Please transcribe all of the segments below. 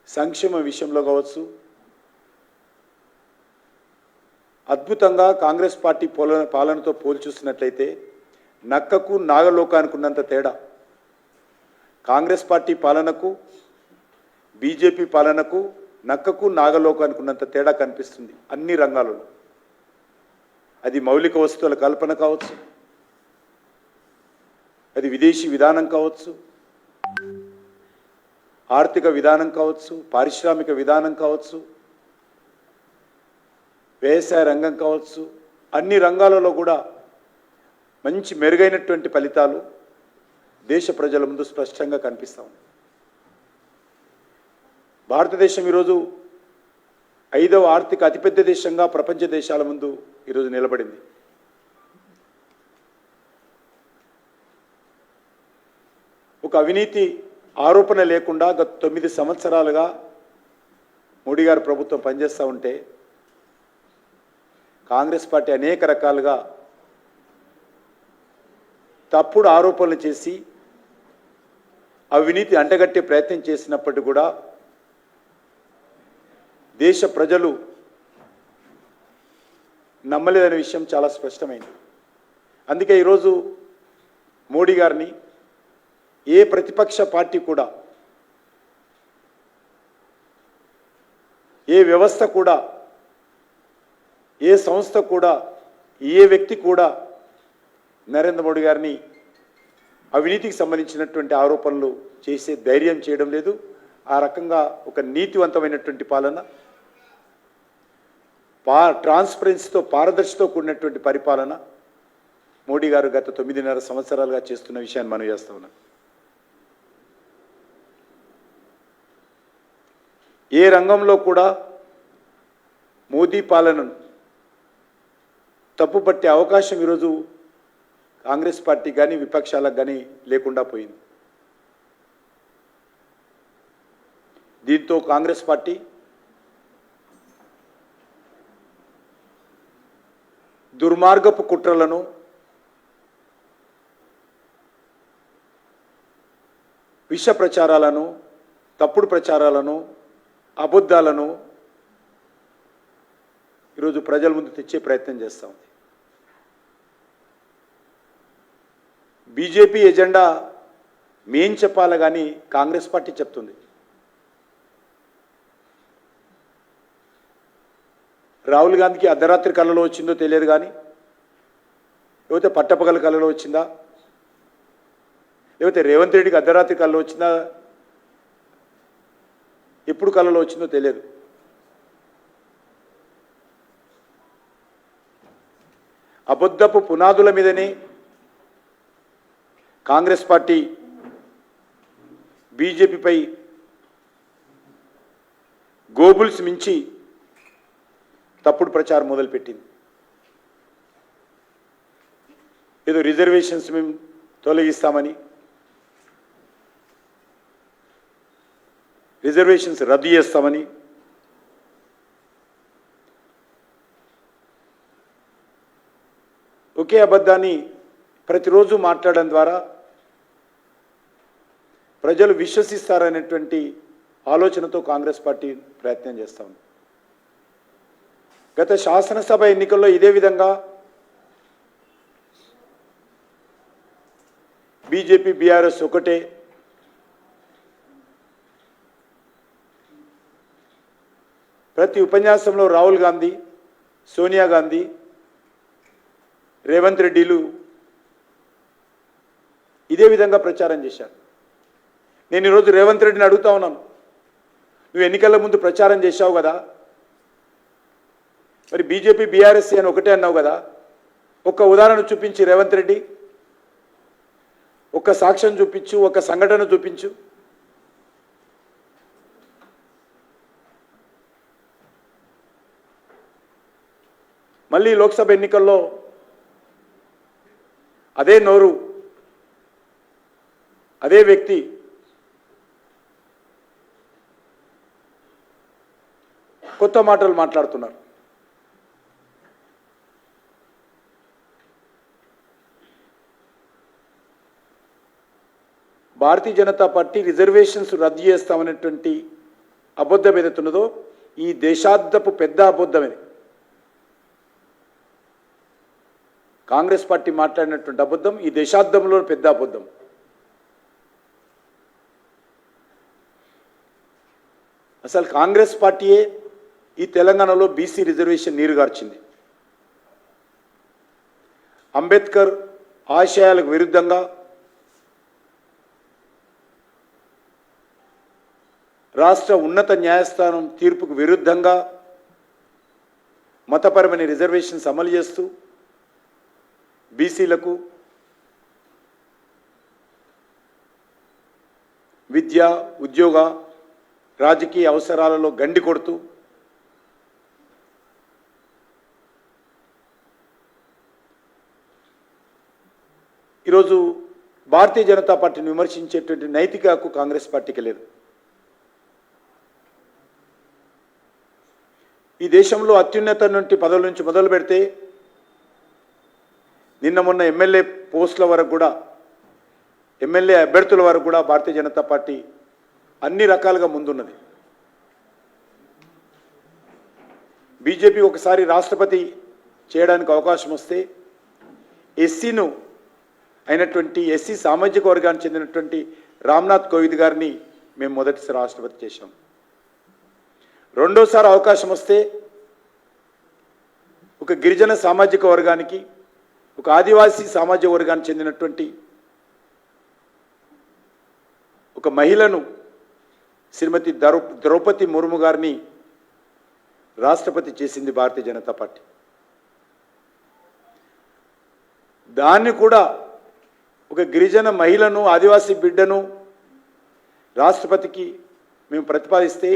సంక్షేమ విషయంలో కావచ్చు అద్భుతంగా కాంగ్రెస్ పార్టీ పాలనతో పోల్చూసినట్లయితే నక్కకు నాగలోకానికి ఉన్నంత తేడా కాంగ్రెస్ పార్టీ పాలనకు బీజేపీ పాలనకు నక్కకు నాగలోకానికి ఉన్నంత తేడా కనిపిస్తుంది అన్ని రంగాలలో. అది మౌలిక వస్తువుల కల్పన కావచ్చు, అది విదేశీ విధానం కావచ్చు, ఆర్థిక విధానం కావచ్చు, పారిశ్రామిక విధానం కావచ్చు, వ్యవసాయ రంగం కావచ్చు, అన్ని రంగాలలో కూడా మంచి మెరుగైనటువంటి ఫలితాలు దేశ ప్రజల ముందు స్పష్టంగా కనిపిస్తూ ఉంది. భారతదేశం ఈరోజు 5వ ఆర్థిక అతిపెద్ద దేశంగా ప్రపంచ దేశాల ముందు ఈరోజు నిలబడింది. ఒక అవినీతి ఆరోపణ లేకుండా గత 9 సంవత్సరాలుగా మోడీ గారి ప్రభుత్వం పనిచేస్తూ ఉంటే కాంగ్రెస్ పార్టీ అనేక రకాలుగా తప్పుడు ఆరోపణలు చేసి అవినీతి అంటగట్టే ప్రయత్నం చేసినప్పటికీ కూడా దేశ ప్రజలు నమ్మలేదనే విషయం చాలా స్పష్టమైంది. అందుకే ఈరోజు మోడీ గారిని ఏ ప్రతిపక్ష పార్టీ కూడా, ఏ వ్యవస్థ కూడా, ఏ సంస్థ కూడా, ఏ వ్యక్తి కూడా నరేంద్ర మోడీ గారిని అవినీతికి సంబంధించినటువంటి ఆరోపణలు చేసే ధైర్యం చేయడం లేదు. ఆ రకంగా ఒక నీతివంతమైనటువంటి పాలన, ట్రాన్స్పరెన్సీతో, పారదర్శితో కూడినటువంటి పరిపాలన మోడీ గారు గత 9.5 సంవత్సరాలుగా చేస్తున్న విషయాన్ని మనం చేస్తూ ఉన్నాం. ఏ రంగంలో కూడా మోదీ పాలనను తప్పుపట్టే అవకాశం ఈరోజు కాంగ్రెస్ పార్టీ కానీ విపక్షాలకు కానీ లేకుండా పోయింది. దీంతో కాంగ్రెస్ పార్టీ దుర్మార్గపు కుట్రలను, విష ప్రచారాలను, తప్పుడు ప్రచారాలను, అబద్ధాలను ఈరోజు ప్రజల ముందు తెచ్చే ప్రయత్నం చేస్తూ ఉంది. బీజేపీ ఎజెండా మేం చెప్పాలి కానీ కాంగ్రెస్ పార్టీ చెప్తుంది. రాహుల్ గాంధీకి అర్ధరాత్రి కళలో వచ్చిందో తెలియదు కానీ, లేకపోతే పట్టపగల కళలో వచ్చిందా, లేకపోతే రేవంత్ రెడ్డికి అర్ధరాత్రి కళలో వచ్చిందా, ఎప్పుడు కళలో వచ్చిందో తెలియదు. అబద్ధపు పునాదుల మీదనే కాంగ్రెస్ పార్టీ బీజేపీపై గోబుల్స్ మించి తప్పుడు ప్రచారం మొదలుపెట్టింది. ఏదో రిజర్వేషన్స్ మేము తొలగిస్తామని, రిజర్వేషన్స్ రద్దు చేస్తామని, ఒకే అబద్ధాన్ని ప్రతిరోజు మాట్లాడడం ద్వారా ప్రజలు విశ్వసిస్తారనేటువంటి ఆలోచనతో కాంగ్రెస్ పార్టీ ప్రయత్నం చేస్తూ ఉంది. గత శాసనసభ ఎన్నికల్లో ఇదే విధంగా బీజేపీ, బీఆర్ఎస్ ఒకటే, ప్రతి ఉపన్యాసంలో రాహుల్ గాంధీ, సోనియా గాంధీ, రేవంత్ రెడ్డిలు ఇదే విధంగా ప్రచారం చేశారు. నేను ఈరోజు రేవంత్ రెడ్డిని అడుగుతా ఉన్నాను, నువ్వు ఎన్నికల ముందు ప్రచారం చేశావు కదా, మరి బీజేపీ, బీఆర్ఎస్ అని ఒకటే అన్నావు కదా, ఒక్క ఉదాహరణ చూపించి రేవంత్ రెడ్డి, ఒక్క సాక్ష్యం చూపించు, ఒక సంఘటన చూపించు. మళ్ళీ లోక్సభ ఎన్నికల్లో అదే నోరు, అదే వ్యక్తి కొత్త మాటలు మాట్లాడుతున్నారు. భారతీయ జనతా పార్టీ రిజర్వేషన్స్ రద్దు చేస్తామనేటువంటి అబద్ధం ఏదైతే ఉన్నదో ఈ దేశాబ్దపు పెద్ద అబద్ధమని కాంగ్రెస్ పార్టీ మాట్లాడినటువంటి అబద్ధం ఈ దేశాబ్దంలో పెద్ద అబద్ధం. అసలు కాంగ్రెస్ పార్టీయే ఈ తెలంగాణలో బీసీ రిజర్వేషన్ నీరుగార్చింది. అంబేద్కర్ ఆశయాలకు విరుద్ధంగా రాష్ట్ర ఉన్నత న్యాయస్థానం తీర్పుకు విరుద్ధంగా మతపరమైన రిజర్వేషన్స్ అమలు చేస్తూ బీసీలకు విద్య, ఉద్యోగ, రాజకీయ అవసరాలలో గండి కొడుతూ ఈరోజు భారతీయ జనతా పార్టీని విమర్శించేటువంటి నైతిక హక్కు కాంగ్రెస్ పార్టీకి లేదు. ఈ దేశంలో అత్యున్నత నుండి పదవుల నుంచి మొదలు పెడితే నిన్న మొన్న ఎమ్మెల్యే పోస్టుల వరకు కూడా ఎమ్మెల్యే అభ్యర్థుల వరకు కూడా భారతీయ జనతా పార్టీ అన్ని రకాలుగా ముందున్నది. బీజేపీ ఒకసారి రాష్ట్రపతి చేయడానికి అవకాశం వస్తే ఎస్సీను అయినటువంటి ఎస్సీ సామాజిక వర్గానికి చెందినటువంటి రామ్నాథ్ కోవింద్ గారిని మేము మొదటిసారి రాష్ట్రపతి చేశాం. రెండోసారి అవకాశం వస్తే ఒక గిరిజన సామాజిక వర్గానికి, ఒక ఆదివాసీ సామాజిక వర్గానికి చెందినటువంటి ఒక మహిళను శ్రీమతి ద్రౌపది ముర్ము గారిని రాష్ట్రపతి చేసింది భారతీయ జనతా పార్టీ. దాన్ని కూడా ఒక గిరిజన మహిళను, ఆదివాసీ బిడ్డను రాష్ట్రపతికి మేము ప్రతిపాదిస్తే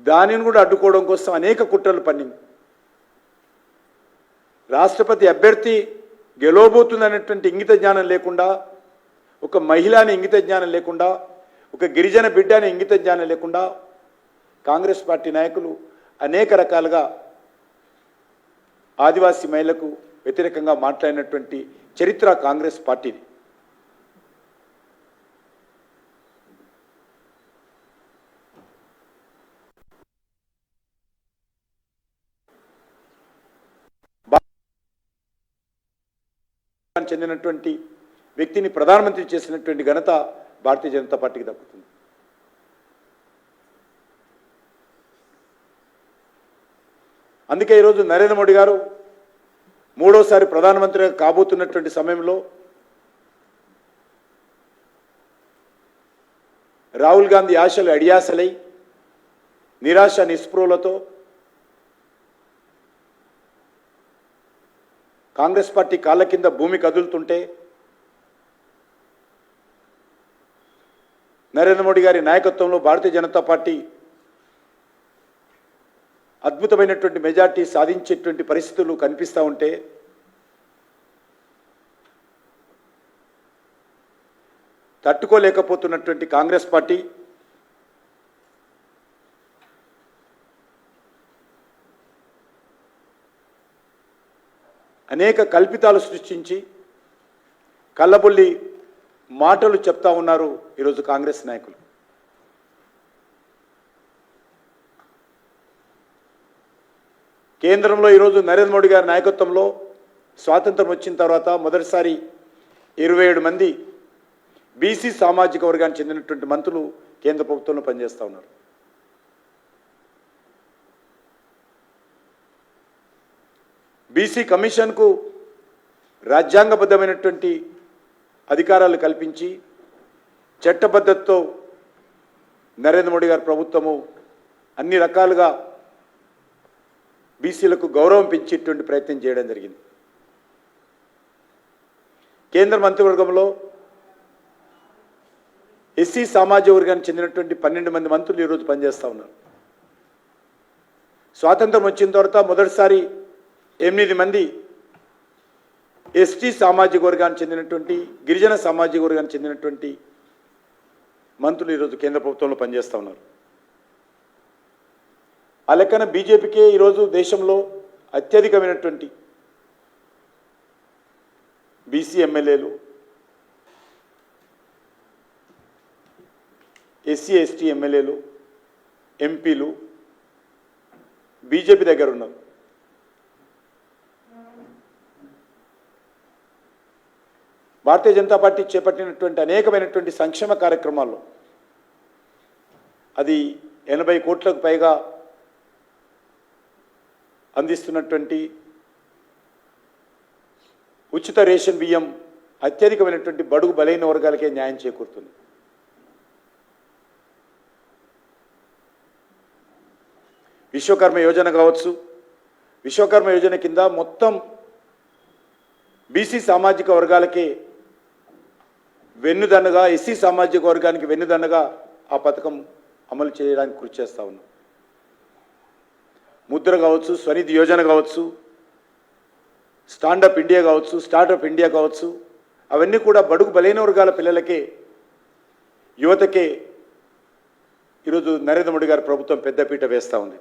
దానిని కూడా అడ్డుకోవడం కోసం అనేక కుట్రలు పన్నింది. రాష్ట్రపతి అభ్యర్థి గెలవబోతుందనేటువంటి ఇంగిత జ్ఞానం లేకుండా, ఒక మహిళని ఇంగిత జ్ఞానం లేకుండా, ఒక గిరిజన బిడ్డని ఇంగిత జ్ఞానం లేకుండా కాంగ్రెస్ పార్టీ నాయకులు అనేక రకాలుగా ఆదివాసీ మహిళలకు వ్యతిరేకంగా మాట్లాడినటువంటి చరిత్ర కాంగ్రెస్ పార్టీది. చెందినటువంటి వ్యక్తిని ప్రధానమంత్రి చేసినటువంటి ఘనత భారతీయ జనతా పార్టీకి దక్కుతుంది. అందుకే ఈరోజు నరేంద్ర మోడీ గారు మూడోసారి ప్రధానమంత్రిగా కాబోతున్నటువంటి సమయంలో రాహుల్ గాంధీ ఆశలు అడియాసలై నిరాశ నిస్పృహలతో కాంగ్రెస్ పార్టీ కాళ్ళ కింద భూమి కదులుతుంటే నరేంద్ర మోడీ గారి నాయకత్వంలో భారతీయ జనతా పార్టీ అద్భుతమైనటువంటి మెజార్టీ సాధించేటువంటి పరిస్థితులు కనిపిస్తూ ఉంటే తట్టుకోలేకపోతున్నటువంటి కాంగ్రెస్ పార్టీ అనేక కల్పితాలు సృష్టించి కళ్ళబొల్లి మాటలు చెప్తా ఉన్నారు ఈరోజు కాంగ్రెస్ నాయకులు. కేంద్రంలో ఈరోజు నరేంద్ర మోడీ గారి నాయకత్వంలో స్వాతంత్రం వచ్చిన తర్వాత మొదటిసారి 27 మంది బీసీ సామాజిక వర్గానికి చెందినటువంటి మంత్రులు కేంద్ర ప్రభుత్వంలో పనిచేస్తూ ఉన్నారు. బీసీ కమిషన్కు రాజ్యాంగబద్ధమైనటువంటి అధికారాలు కల్పించి చట్టబద్ధతతో నరేంద్ర మోడీ గారి ప్రభుత్వము అన్ని రకాలుగా బీసీలకు గౌరవం పెంచేటువంటి ప్రయత్నం చేయడం జరిగింది. కేంద్ర మంత్రివర్గంలో ఎస్సీ సామాజిక వర్గానికి చెందినటువంటి 12 మంది మంత్రులు ఈరోజు పనిచేస్తూ ఉన్నారు. స్వాతంత్రం వచ్చిన తర్వాత మొదటిసారి 8 మంది ఎస్టీ సామాజిక వర్గానికి చెందినటువంటి, గిరిజన సామాజిక వర్గానికి చెందినటువంటి మంత్రులు ఈరోజు కేంద్ర ప్రభుత్వంలో పనిచేస్తూ ఉన్నారు. ఆ లెక్కన బీజేపీకే ఈరోజు దేశంలో అత్యధికమైనటువంటి బీసీ ఎమ్మెల్యేలు, ఎస్సీ ఎస్టీ ఎమ్మెల్యేలు, ఎంపీలు బీజేపీ దగ్గర ఉన్నారు. భారతీయ జనతా పార్టీ చేపట్టినటువంటి అనేకమైనటువంటి సంక్షేమ కార్యక్రమాల్లో అది 80 కోట్లకు పైగా అందిస్తున్నటువంటి ఉచిత రేషన్ బియ్యం అత్యధికమైనటువంటి బడుగు బలైన వర్గాలకే న్యాయం చేకూరుతుంది. విశ్వకర్మ యోజన కావచ్చు, విశ్వకర్మ యోజన కింద మొత్తం బీసీ సామాజిక వర్గాలకే వెన్నుదన్నుగా, ఎస్సీ సామాజిక వర్గానికి వెన్నుదన్నుగా ఆ పథకం అమలు చేయడానికి కృషి చేస్తూ ఉన్నాం. ముద్ర కావచ్చు, స్వనిధి యోజన కావచ్చు, స్టాండప్ ఇండియా కావచ్చు, స్టార్టప్ ఇండియా కావచ్చు, అవన్నీ కూడా బడుగు బలైన వర్గాల పిల్లలకే, యువతకే ఈరోజు నరేంద్ర మోడీ గారి ప్రభుత్వం పెద్దపీట వేస్తూ ఉంది.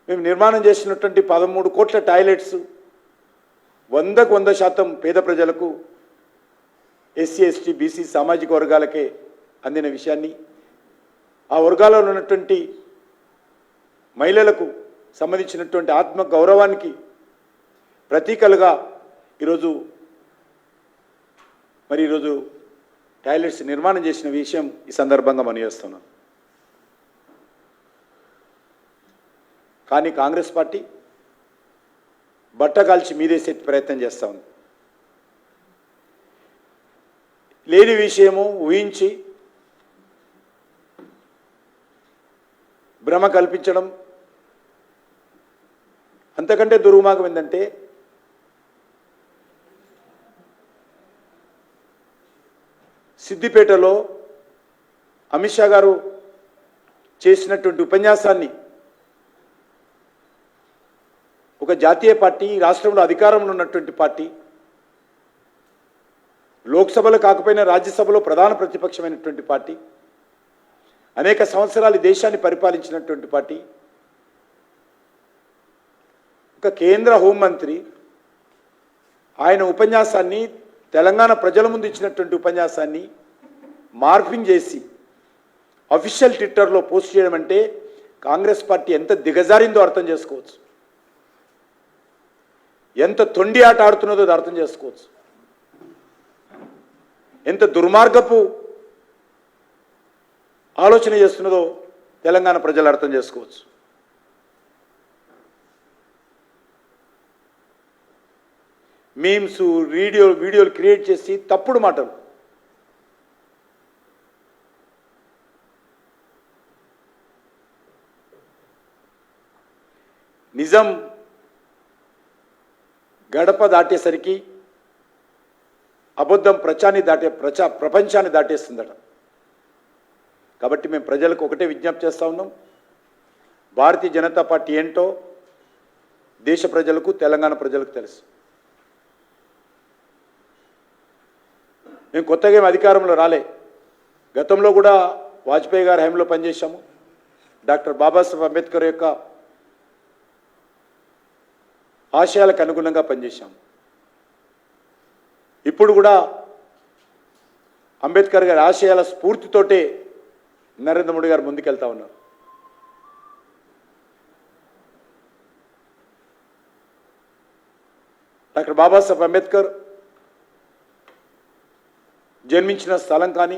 మేము నిర్మాణం చేసినటువంటి 13 కోట్ల టాయిలెట్స్ 100% పేద ప్రజలకు, ఎస్సీ ఎస్టీ బీసీ సామాజిక వర్గాలకే అందిన విషయాన్ని, ఆ వర్గాలలో ఉన్నటువంటి మహిళలకు సంబంధించినటువంటి ఆత్మ గౌరవానికి ప్రతీకలుగా ఈరోజు టాయిలెట్స్ నిర్మాణం చేసిన విషయం ఈ సందర్భంగా మనం చేస్తున్నాం. కానీ కాంగ్రెస్ పార్టీ బట్టగాల్చి మీదేసే ప్రయత్నం చేస్తూ ఉంది. లేని విషయము ఊహించి భ్రమ కల్పించడం, అంతకంటే దుర్మార్గం ఏంటంటే సిద్దిపేటలో అమిత్ షా గారు చేసినటువంటి ఉపన్యాసాన్ని ఒక జాతీయ పార్టీ, రాష్ట్రంలో అధికారంలో ఉన్నటువంటి పార్టీ, లోక్సభలో కాకపోయినా రాజ్యసభలో ప్రధాన ప్రతిపక్షమైనటువంటి పార్టీ, అనేక సంవత్సరాలు దేశాన్ని పరిపాలించినటువంటి పార్టీ, ఒక కేంద్ర హోంమంత్రి ఆయన ఉపన్యాసాన్ని, తెలంగాణ ప్రజల ముందు ఇచ్చినటువంటి ఉపన్యాసాన్ని మార్ఫింగ్ చేసి అఫీషియల్ ట్విట్టర్లో పోస్ట్ చేయడం అంటే కాంగ్రెస్ పార్టీ ఎంత దిగజారిందో అర్థం చేసుకోవచ్చు, ఎంత తొండి ఆట ఆడుతున్నదో అర్థం చేసుకోవచ్చు, ఎంత దుర్మార్గపు ఆలోచన చేస్తున్నదో తెలంగాణ ప్రజలు అర్థం చేసుకోవచ్చు. మీమ్స్, వీడియోలు క్రియేట్ చేసి తప్పుడు మాటలు, నిజం గడప దాటేసరికి అబద్ధం ప్రపంచాన్ని దాటేస్తుందట. కాబట్టి మేము ప్రజలకు ఒకటే విజ్ఞప్తి చేస్తూ ఉన్నాం, భారతీయ జనతా పార్టీ ఏంటో దేశ ప్రజలకు, తెలంగాణ ప్రజలకు తెలుసు. మేము కొత్తగా ఏం అధికారంలో రాలే, గతంలో కూడా వాజ్పేయి గారి హయాంలో పనిచేశాము, డాక్టర్ బాబాసాహెబ్ అంబేద్కర్ యొక్క ఆశయాలకు అనుగుణంగా పనిచేశాము. ఇప్పుడు కూడా అంబేద్కర్ గారి ఆశయాల స్ఫూర్తితోటే నరేంద్ర మోడీ గారు ముందుకెళ్తా ఉన్నారు. డాక్టర్ బాబాసాహెబ్ అంబేద్కర్ జన్మించిన స్థలం కానీ,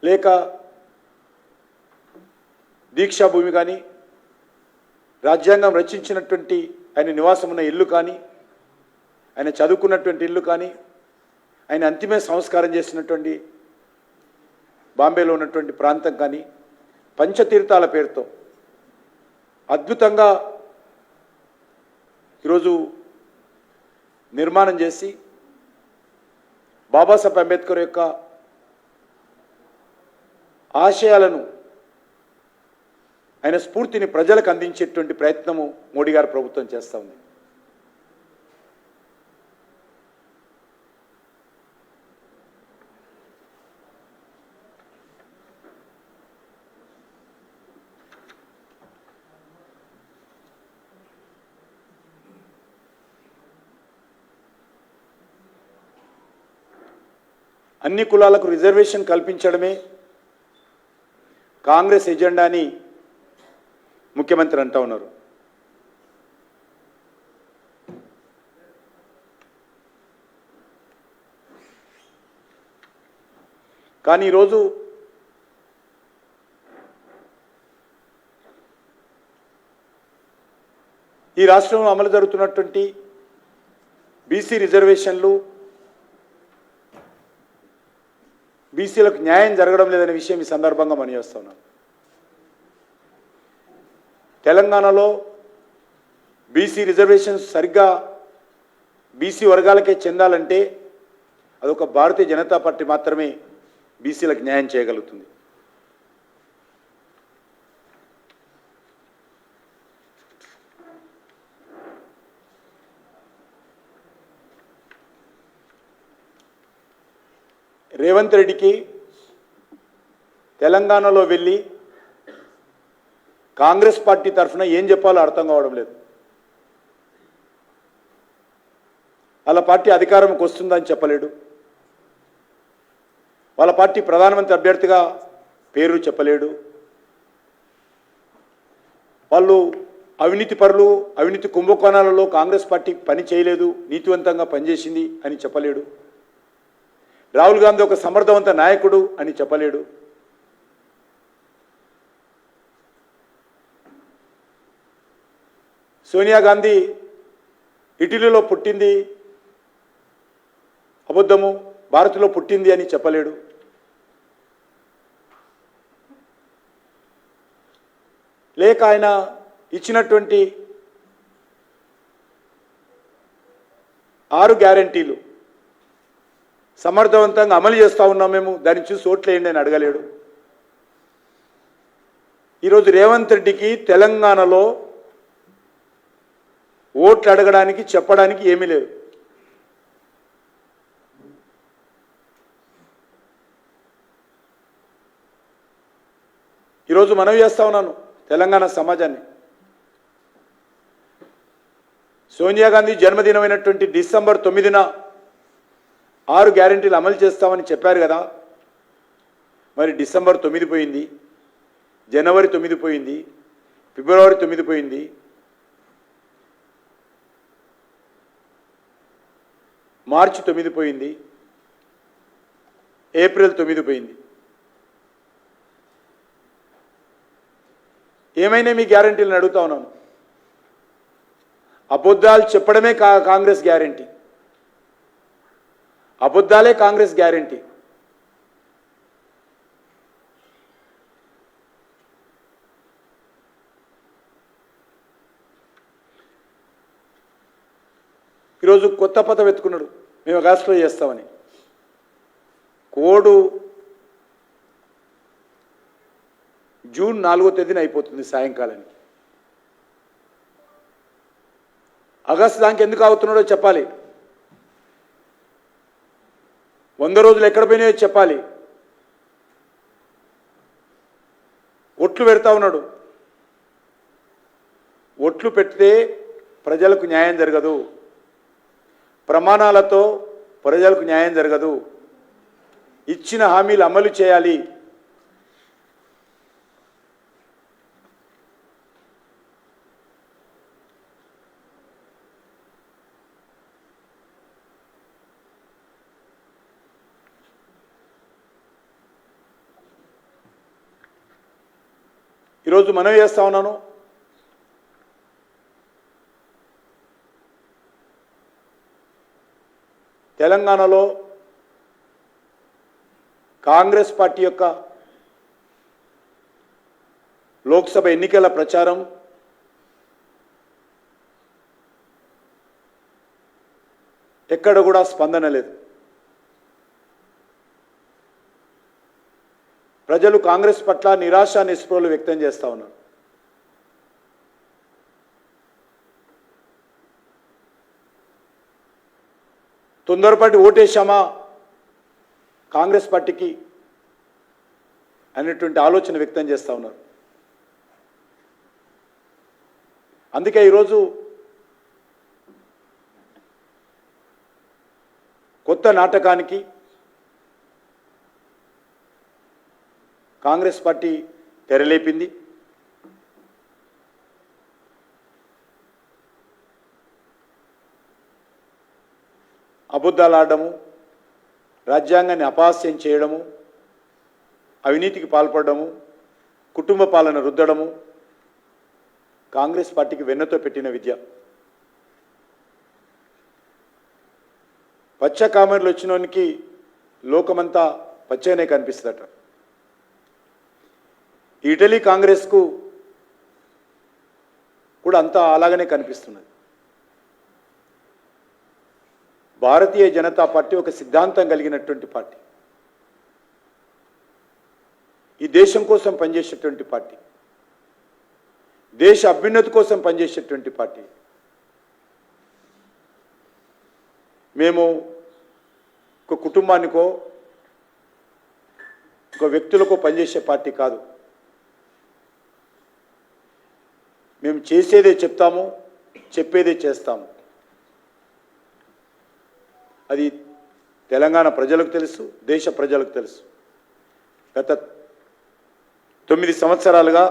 లేక దీక్షా భూమి కానీ, రాజ్యాంగం రచించినటువంటి ఆయన నివాసం ఉన్న ఇల్లు కానీ, ఆయన చదువుకున్నటువంటి ఇల్లు కానీ, ఆయన అంతిమ సంస్కారం చేసినటువంటి బాంబేలో ఉన్నటువంటి ప్రాంతం కానీ పంచతీర్థాల పేరుతో అద్భుతంగా ఈరోజు నిర్మాణం చేసి బాబాసాహెబ్ అంబేద్కర్ యొక్క ఆశయాలను, ఆయన స్ఫూర్తిని ప్రజలకు అందించేటువంటి ప్రయత్నము మోడీ గారి ప్రభుత్వం చేస్తూ ఉంది. అన్ని కులాలకు రిజర్వేషన్ కల్పించడమే కాంగ్రెస్ ఎజెండా అని ముఖ్యమంత్రి అంటూ ఉన్నారు. కానీ ఈరోజు ఈ రాష్ట్రంలో అమలు జరుగుతున్నటువంటి బీసీ రిజర్వేషన్లు బీసీలకు న్యాయం జరగడం లేదనే విషయం ఈ సందర్భంగా మనం చేస్తున్నాం. తెలంగాణలో బీసీ రిజర్వేషన్స్ సరిగ్గా బీసీ వర్గాలకే చెందాలంటే అదొక భారతీయ జనతా పార్టీ మాత్రమే బీసీలకు న్యాయం చేయగలుగుతుంది. రేవంత్ రెడ్డికి తెలంగాణలో వెళ్ళి కాంగ్రెస్ పార్టీ తరఫున ఏం చెప్పాలో అర్థం కావడం లేదు. వాళ్ళ పార్టీ అధికారంకి వస్తుందని చెప్పలేడు, వాళ్ళ పార్టీ ప్రధానమంత్రి అభ్యర్థిగా పేరు చెప్పలేడు, వాళ్ళు అవినీతి పరులు, అవినీతి కుంభకోణాలలో కాంగ్రెస్ పార్టీ పని చేయలేదు, నీతివంతంగా పనిచేసింది అని చెప్పలేడు, రాహుల్ గాంధీ ఒక సమర్థవంత నాయకుడు అని చెప్పలేడు. సోనియా గాంధీ ఇటలీలో పుట్టింది అబద్ధము, భారత్లో పుట్టింది అని చెప్పలేడు. లేక ఆయన ఇచ్చినటువంటి 6 గ్యారెంటీలు సమర్థవంతంగా అమలు చేస్తూ ఉన్నాం మేము, దాన్ని చూసి ఓట్లేయండి అని అడగలేడు. ఈరోజు రేవంత్ రెడ్డికి తెలంగాణలో ఓట్లు అడగడానికి చెప్పడానికి ఏమీ లేదు. ఈరోజు మనవి చేస్తా ఉన్నాను తెలంగాణ సమాజాన్ని, సోనియా గాంధీ జన్మదినమైనటువంటి డిసెంబర్ 9న 6 గ్యారెంటీలు అమలు చేస్తామని చెప్పారు కదా, మరి డిసెంబర్ 9 పోయింది, జనవరి 9 పోయింది, ఫిబ్రవరి 9 పోయింది, మార్చి 9 పోయింది, ఏప్రిల్ 9 పోయింది. ఏమైనా మీ గ్యారెంటీలను అడుగుతా ఉన్నాను. అబద్ధాలు చెప్పడమే కాంగ్రెస్ గ్యారెంటీ, అబద్ధాలే కాంగ్రెస్ గ్యారెంటీ. ఈరోజు కొత్త పదం ఎత్తుకున్నాడు, మేము ఆగస్టులో చేస్తామని. కోడ్ జూన్ 4వ తేదీన అయిపోతుంది సాయంకాలానికి. ఆగస్టు దానికి ఎందుకు అవుతున్నాడో చెప్పాలి, 100 రోజులు ఎక్కడ పోయినాయో చెప్పాలి. ఒట్లు పెడతా ఉన్నాడు, ఒట్లు పెడితే ప్రజలకు న్యాయం జరగదు, ప్రమాణాలతో ప్రజలకు న్యాయం జరగదు, ఇచ్చిన హామీలు అమలు చేయాలి. ఈరోజు మనవి చేస్తా ఉన్నాను, తెలంగాణలో కాంగ్రెస్ పార్టీ యొక్క లోక్సభ ఎన్నికల ప్రచారం ఎక్కడ కూడా స్పందన లేదు. ప్రజలు కాంగ్రెస్ పట్ల నిరాశ నిస్పృహలు వ్యక్తం చేస్తూ ఉన్నారు. తొందరపాటి ఓటేశామా కాంగ్రెస్ పార్టీకి అనేటువంటి ఆలోచన వ్యక్తం చేస్తూ ఉన్నారు. అందుకే ఈరోజు కొత్త నాటకానికి కాంగ్రెస్ పార్టీ తెరలేపింది. అబద్ధాలు ఆడడము, రాజ్యాంగాన్ని అపహాస్యం చేయడము, అవినీతికి పాల్పడము, కుటుంబ పాలన రుద్దడము కాంగ్రెస్ పార్టీకి వెన్నతో పెట్టిన విద్య. పచ్చ కామెర్లు వచ్చినోనికి లోకమంతా పచ్చగానే కనిపిస్తుందట. ఇటలీ కాంగ్రెస్కు కూడా అంతా అలాగనే కనిపిస్తున్నది. భారతీయ జనతా పార్టీ ఒక సిద్ధాంతం కలిగినటువంటి పార్టీ, ఈ దేశం కోసం పనిచేసేటువంటి పార్టీ, దేశ అభ్యున్నతి కోసం పనిచేసేటువంటి పార్టీ. మేము ఒక కుటుంబానికో ఒక వ్యక్తులకో పనిచేసే పార్టీ కాదు. మేము చేసేదే చెప్తాము, చెప్పేదే చేస్తాము. అది తెలంగాణ ప్రజలకు తెలుసు, దేశ ప్రజలకు తెలుసు. గత 9 సంవత్సరాలుగా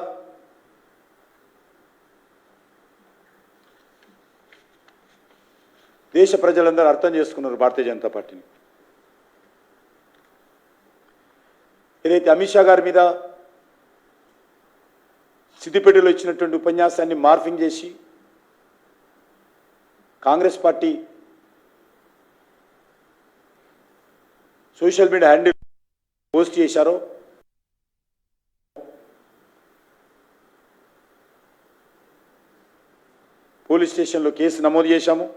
దేశ ప్రజలందరూ అర్థం చేసుకున్నారు భారతీయ జనతా పార్టీని. ఏదైతే అమిత్ షా గారి మీద సిద్దిపేటలో ఇచ్చినటువంటి ఉపన్యాసాన్ని మార్ఫింగ్ చేసి Congress party social media handle post చేశారో, పోలీస్ స్టేషన్లో కేసు నమోదు చేశాము.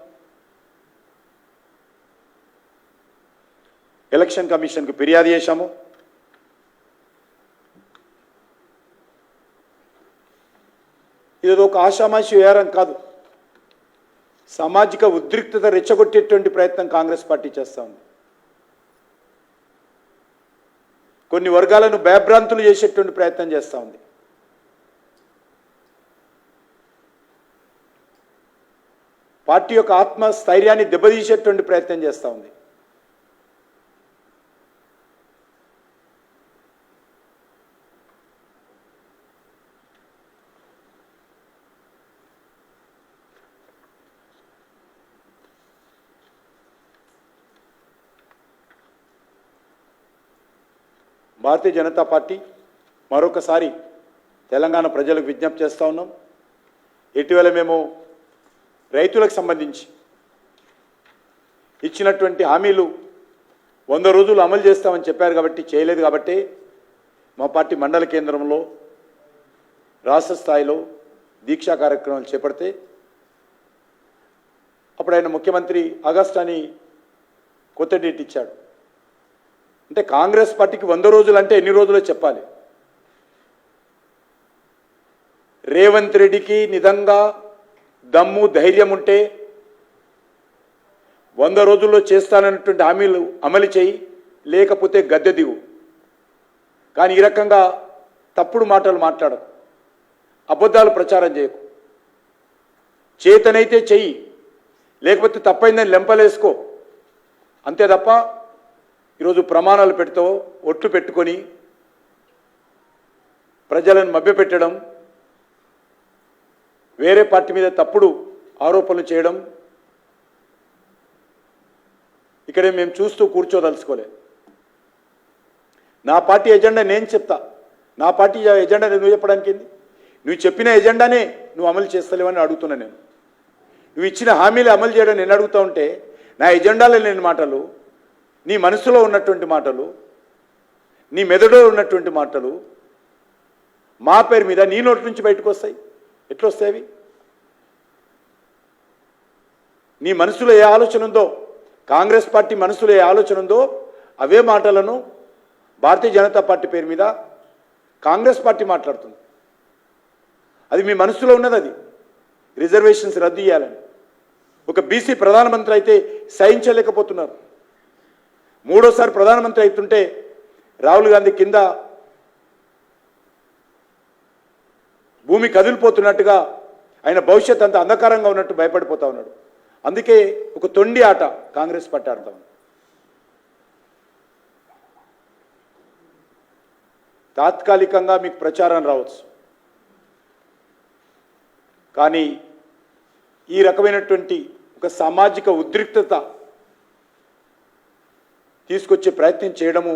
ఎలక్షన్ కమిషన్కు ఫిర్యాదు చేశాము. ఇదేదో ఒక ఆషామాషి వ్యవహారం కాదు. సామాజిక ఉద్రిక్తత రెచ్చగొట్టేటువంటి ప్రయత్నం కాంగ్రెస్ పార్టీ చేస్తూ ఉంది. కొన్ని వర్గాలను భయభ్రాంతులు చేసేటువంటి ప్రయత్నం చేస్తూ ఉంది. పార్టీ యొక్క ఆత్మస్థైర్యాన్ని దెబ్బతీసేటువంటి ప్రయత్నం చేస్తూ ఉంది. భారతీయ జనతా పార్టీ మరొకసారి తెలంగాణ ప్రజలకు విజ్ఞప్తి చేస్తూ ఉన్నాం. ఇటీవల మేము రైతులకు సంబంధించి ఇచ్చినటువంటి హామీలు 100 రోజులు అమలు చేస్తామని చెప్పారు కాబట్టి, చేయలేదు కాబట్టి మా పార్టీ మండల కేంద్రంలో రాష్ట్ర స్థాయిలో దీక్షా కార్యక్రమాలు చేపడితే అప్పుడు ఆయన ముఖ్యమంత్రి ఆగస్టు అని కొత్త డేట్ ఇచ్చాడు. అంటే కాంగ్రెస్ పార్టీకి 100 రోజులు అంటే ఎన్ని రోజులో చెప్పాలి. రేవంత్ రెడ్డికి నిజంగా దమ్ము ధైర్యం ఉంటే 100 రోజుల్లో చేస్తానన్నటువంటి హామీలు అమలు చేయి, లేకపోతే గద్దె దిగు. కానీ ఈ రకంగా తప్పుడు మాటలు మాట్లాడకు, అబద్ధాలు ప్రచారం చేయకు. చేతనైతే చెయ్యి, లేకపోతే తప్పైందని లెంపలేసుకో. అంతే తప్ప ఈరోజు ప్రమాణాలు పెడుతూ ఒట్లు పెట్టుకొని ప్రజలను మభ్యపెట్టడం, వేరే పార్టీ మీద తప్పుడు ఆరోపణలు చేయడం ఇక్కడే మేము చూస్తూ కూర్చోదలుచుకోలే. నా పార్టీ ఎజెండా నేను చెప్తా. నా పార్టీ ఎజెండా నువ్వు చెప్పడానికి ఏంది? నువ్వు చెప్పిన ఎజెండానే నువ్వు అమలు చేస్తలేవని అడుగుతున్నా నేను. నువ్వు ఇచ్చిన హామీలు అమలు చేయడం నేను అడుగుతూ ఉంటే నా ఎజెండాలో లేని మాటలు, నీ మనసులో ఉన్నటువంటి మాటలు, నీ మెదడులో ఉన్నటువంటి మాటలు మా పేరు మీద నీ నోటి నుంచి బయటకు వస్తాయి. ఎట్లా వస్తాయి అవి? నీ మనసులో ఏ ఆలోచన ఉందో, కాంగ్రెస్ పార్టీ మనసులో ఏ ఆలోచన ఉందో అవే మాటలను భారతీయ జనతా పార్టీ పేరు మీద కాంగ్రెస్ పార్టీ మాట్లాడుతుంది. అది మీ మనసులో ఉన్నది. అది రిజర్వేషన్స్ రద్దు చేయాలని ఒక బీసీ ప్రధానమంత్రి అయితే సహించలేకపోతున్నారు. 3వ సారి ప్రధానమంత్రి అవుతుంటే రాహుల్ గాంధీ కింద భూమి కదిలిపోతున్నట్టుగా, ఆయన భవిష్యత్ అంత అంధకారంగా ఉన్నట్టు భయపడిపోతా ఉన్నాడు. అందుకే ఒక తొండి ఆట కాంగ్రెస్ పార్టీ ఆడతాం. తాత్కాలికంగా మీకు ప్రచారం రావచ్చు. కానీ ఈ రకమైనటువంటి ఒక సామాజిక ఉద్రిక్తత తీసుకొచ్చే ప్రయత్నం చేయడము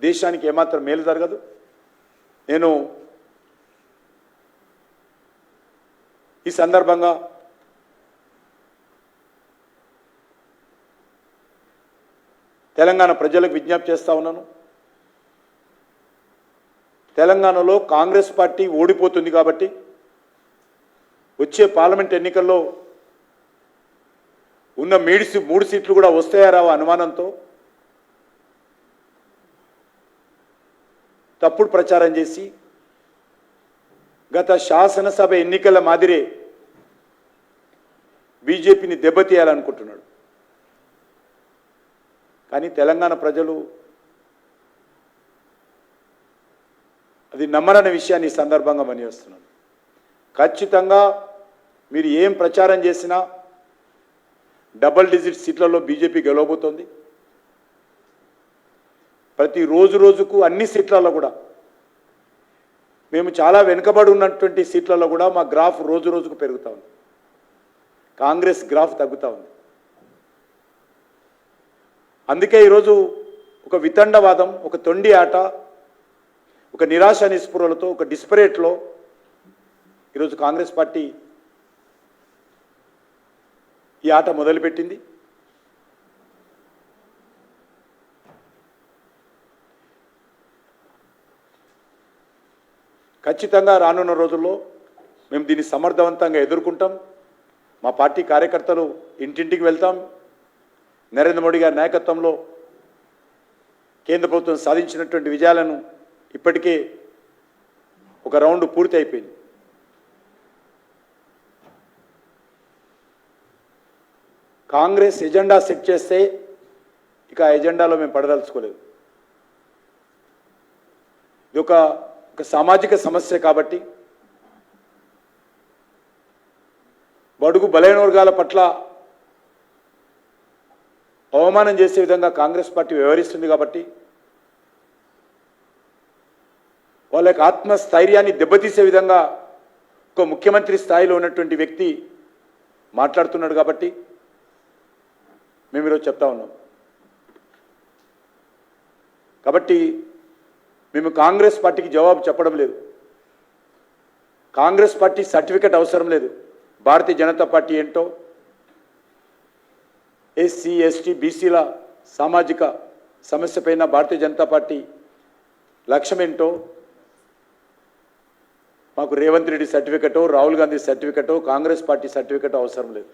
దేశానికి ఏమాత్రం మేలు జరగదు. నేను ఈ సందర్భంగా తెలంగాణ ప్రజలకు విజ్ఞప్తి చేస్తా ఉన్నాను. తెలంగాణలో కాంగ్రెస్ పార్టీ ఓడిపోతుంది కాబట్టి వచ్చే పార్లమెంట్ ఎన్నికల్లో ఉన్న 3 సీట్లు కూడా వస్తాయా రావా అనుమానంతో తప్పుడు ప్రచారం చేసి గత శాసనసభ ఎన్నికల మాదిరే బీజేపీని దెబ్బతీయాలనుకుంటున్నాడు. కానీ తెలంగాణ ప్రజలు అది నమ్మరన్న విషయాన్ని ఈ సందర్భంగా మనిస్తున్నాను. ఖచ్చితంగా మీరు ఏం ప్రచారం చేసినా డబుల్ డిజిట్ సీట్లలో బీజేపీ గెలవబోతోంది. ప్రతి రోజుకు అన్ని సీట్లలో కూడా మేము చాలా వెనుకబడి ఉన్నటువంటి సీట్లలో కూడా మా గ్రాఫ్ రోజుకు పెరుగుతూ ఉంది. కాంగ్రెస్ గ్రాఫ్ తగ్గుతూ ఉంది. అందుకే ఈరోజు ఒక వితండవాదం, ఒక తొండి ఆట, ఒక నిరాశ నిస్పృహలతో, ఒక డిస్పరేట్లో ఈరోజు కాంగ్రెస్ పార్టీ ఈ ఆట మొదలుపెట్టింది. ఖచ్చితంగా రానున్న రోజుల్లో మేము దీన్ని సమర్థవంతంగా ఎదుర్కొంటాం. మా పార్టీ కార్యకర్తలు ఇంటింటికి వెళ్తాం. నరేంద్ర మోడీ గారి నాయకత్వంలో కేంద్ర ప్రభుత్వం సాధించినటువంటి విజయాలను ఇప్పటికే ఒక రౌండ్ పూర్తి అయిపోయింది. కాంగ్రెస్ ఎజెండా సెట్ చేస్తే ఇక ఆ ఎజెండాలో మేము పడదలుచుకోలేదు. ఇది ఒక సామాజిక సమస్య కాబట్టి బడుగు బలైన వర్గాల పట్ల అవమానం చేసే విధంగా కాంగ్రెస్ పార్టీ వ్యవహరిస్తుంది కాబట్టి వాళ్ళ యొక్క ఆత్మస్థైర్యాన్ని దెబ్బతీసే విధంగా ఒక ముఖ్యమంత్రి స్థాయిలో ఉన్నటువంటి వ్యక్తి మాట్లాడుతున్నాడు కాబట్టి మేము ఈరోజు చెప్తా ఉన్నాం. కాబట్టి మేము కాంగ్రెస్ పార్టీకి జవాబు చెప్పడం లేదు. కాంగ్రెస్ పార్టీ సర్టిఫికెట్ అవసరం లేదు. భారతీయ జనతా పార్టీ ఏంటో, ఎస్సీ ఎస్టీ బీసీల సామాజిక సమస్యపైన భారతీయ జనతా పార్టీ లక్ష్యం ఏంటో మాకు రేవంత్ రెడ్డి సర్టిఫికెటో, రాహుల్ గాంధీ సర్టిఫికెటో, కాంగ్రెస్ పార్టీ సర్టిఫికెటో అవసరం లేదు.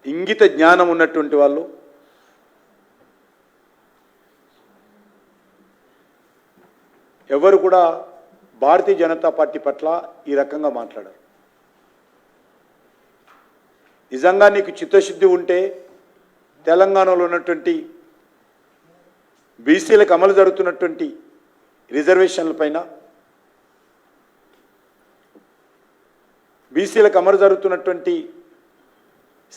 ఇంగిత జ్ఞానం ఉన్నటువంటి వాళ్ళు ఎవరు కూడా భారతీయ జనతా పార్టీ పట్ల ఈ రకంగా మాట్లాడారు. నిజంగా నీకు చిత్తశుద్ధి ఉంటే తెలంగాణలో ఉన్నటువంటి బీసీలకు అమలు జరుగుతున్నటువంటి రిజర్వేషన్లపైన, బీసీలకు అమలు జరుగుతున్నటువంటి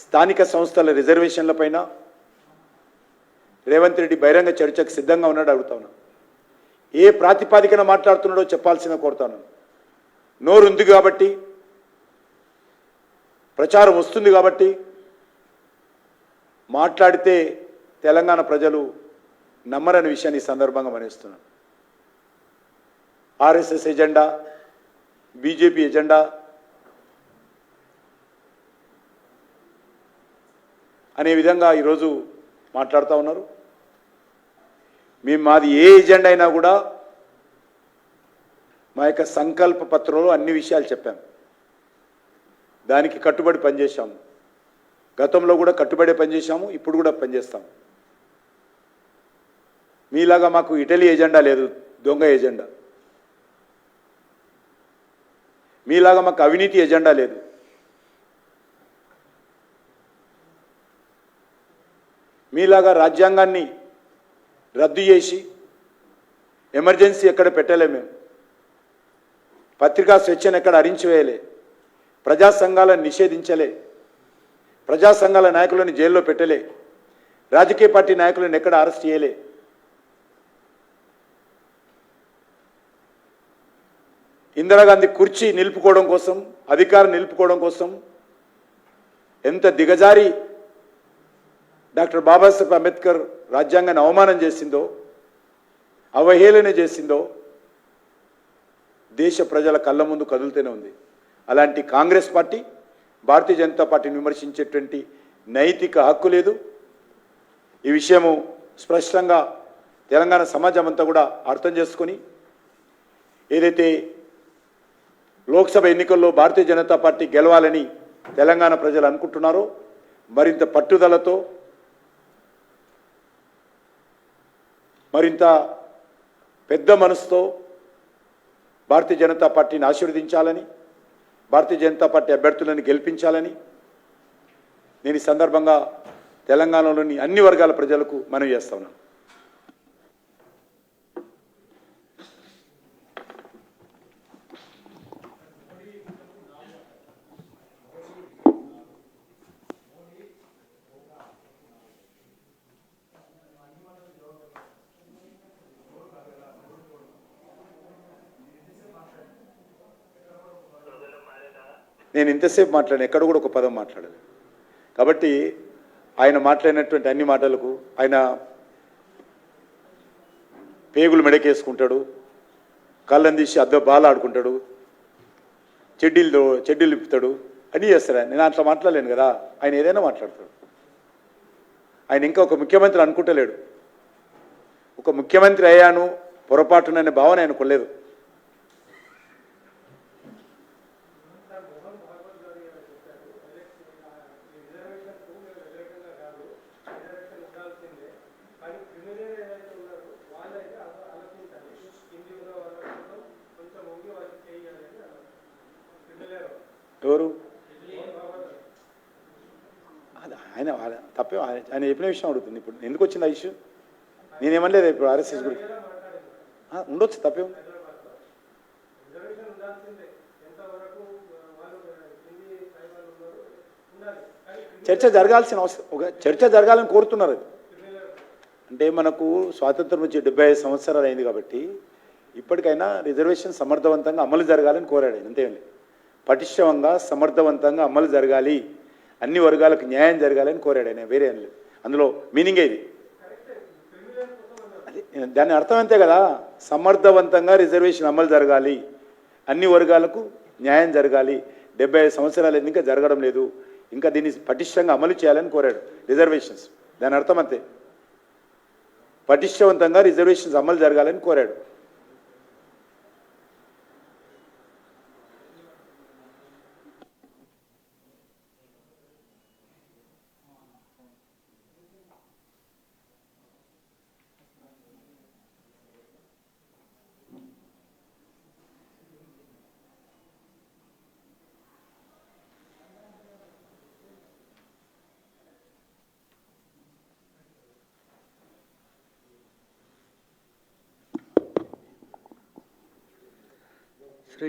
స్థానిక సంస్థల రిజర్వేషన్లపైన రేవంత్ రెడ్డి బహిరంగ చర్చకు సిద్ధంగా ఉన్నాడు అడుగుతా ఉన్నాను. ఏ ప్రాతిపాదికన మాట్లాడుతున్నాడో చెప్పాల్సిన కోరుతాను. నోరు ఉంది కాబట్టి, ప్రచారం వస్తుంది కాబట్టి మాట్లాడితే తెలంగాణ ప్రజలు నమ్మరని విషయాన్ని ఈ సందర్భంగా మనిస్తున్నాను. ఆర్ఎస్ఎస్ ఎజెండా, బీజేపీ ఎజెండా అనే విధంగా ఈరోజు మాట్లాడుతూ ఉన్నారు. మాది ఏ ఎజెండా అయినా కూడా మా యొక్క సంకల్ప పత్రంలో అన్ని విషయాలు చెప్పాం. దానికి కట్టుబడి పనిచేశాము. గతంలో కూడా కట్టుబడి పనిచేశాము, ఇప్పుడు కూడా పనిచేస్తాము. మీలాగా మాకు ఇటలీ ఎజెండా లేదు, దొంగ ఎజెండా. మీలాగా మాకు అవినీతి ఎజెండా లేదు. మీలాగా రాజ్యాంగాన్ని రద్దు చేసి ఎమర్జెన్సీ ఎక్కడ పెట్టలే, మేము పత్రికా స్వేచ్ఛను ఎక్కడ హరించివేయలే, ప్రజా సంఘాలను నిషేధించలే, ప్రజా సంఘాల నాయకులను జైల్లో పెట్టలే, రాజకీయ పార్టీ నాయకులను ఎక్కడ అరెస్ట్ చేయలే. ఇందిరాగాంధీ కుర్చీ నిలుపుకోవడం కోసం, అధికారం నిలుపుకోవడం కోసం ఎంత దిగజారి డాక్టర్ బాబాసాహెబ్ అంబేద్కర్ రాజ్యాంగాన్ని అవమానం చేసిందో, అవహేళన చేసిందో దేశ ప్రజల కళ్ళ ముందు కదులుతూనే ఉంది. అలాంటి కాంగ్రెస్ పార్టీ భారతీయ జనతా పార్టీని విమర్శించేటువంటి నైతిక హక్కు లేదు. ఈ విషయము స్పష్టంగా తెలంగాణ సమాజం అంతా కూడా అర్థం చేసుకొని ఏదైతే లోక్సభ ఎన్నికల్లో భారతీయ జనతా పార్టీ గెలవాలని తెలంగాణ ప్రజలు అనుకుంటున్నారో మరింత పట్టుదలతో, మరింత పెద్ద మనసుతో భారతీయ జనతా పార్టీని ఆశీర్వదించాలని, భారతీయ జనతా పార్టీ అభ్యర్థులను గెలిపించాలని నేను ఈ సందర్భంగా తెలంగాణలోని అన్ని వర్గాల ప్రజలకు మనవి చేస్తా ఉన్నాను. నేను ఇంతసేపు మాట్లాడాను, ఎక్కడ కూడా ఒక పదం మాట్లాడాను. కాబట్టి ఆయన మాట్లాడినటువంటి అన్ని మాటలకు ఆయన పేగులు మెడకేసుకుంటాడు, కళ్ళని తీసి బాల ఆడుకుంటాడు, చెడ్డీలు ఇప్పుతాడు, అన్నీ చేస్తాడు. నేను అట్లా మాట్లాడలేను కదా, ఆయన ఏదైనా మాట్లాడతాడు. ఆయన ఇంకా ఒక ముఖ్యమంత్రి అనుకుంటలేడు. ఒక ముఖ్యమంత్రి అయ్యాను పొరపాటుననే భావన ఆయనకు లేదు. ఎవరు ఆయన తప్పే, ఆయన చెప్పిన విషయం అడుగుతుంది. ఇప్పుడు ఎందుకు వచ్చింది ఆ ఇష్యూ? నేనేమనలేదు ఇప్పుడు ఆర్ఎస్ఎస్ గురించి. ఉండొచ్చు, తప్పే ఉంది. చర్చ జరగాల్సిన అవసరం, ఒక చర్చ జరగాలని కోరుతున్నారు. అంటే మనకు స్వాతంత్రం వచ్చి 75 సంవత్సరాలు అయింది కాబట్టి ఇప్పటికైనా రిజర్వేషన్ సమర్థవంతంగా అమలు జరగాలని కోరాడు. అంతేం లేదు, పటిష్టంగా సమర్థవంతంగా అమలు జరగాలి, అన్ని వర్గాలకు న్యాయం జరగాలని కోరాడు ఆయన. వేరే ఏం లేదు, అందులో మీనింగే ఇది. అదే దాని అర్థం అంతే కదా, సమర్థవంతంగా రిజర్వేషన్ అమలు జరగాలి, అన్ని వర్గాలకు న్యాయం జరగాలి. 75 సంవత్సరాలు ఇంకా జరగడం లేదు, ఇంకా దీన్ని పటిష్టంగా అమలు చేయాలని కోరాడు రిజర్వేషన్స్. దాని అర్థం అంతే, పటిష్టవంతంగా రిజర్వేషన్స్ అమలు జరగాలని కోరాడు. శ్రీ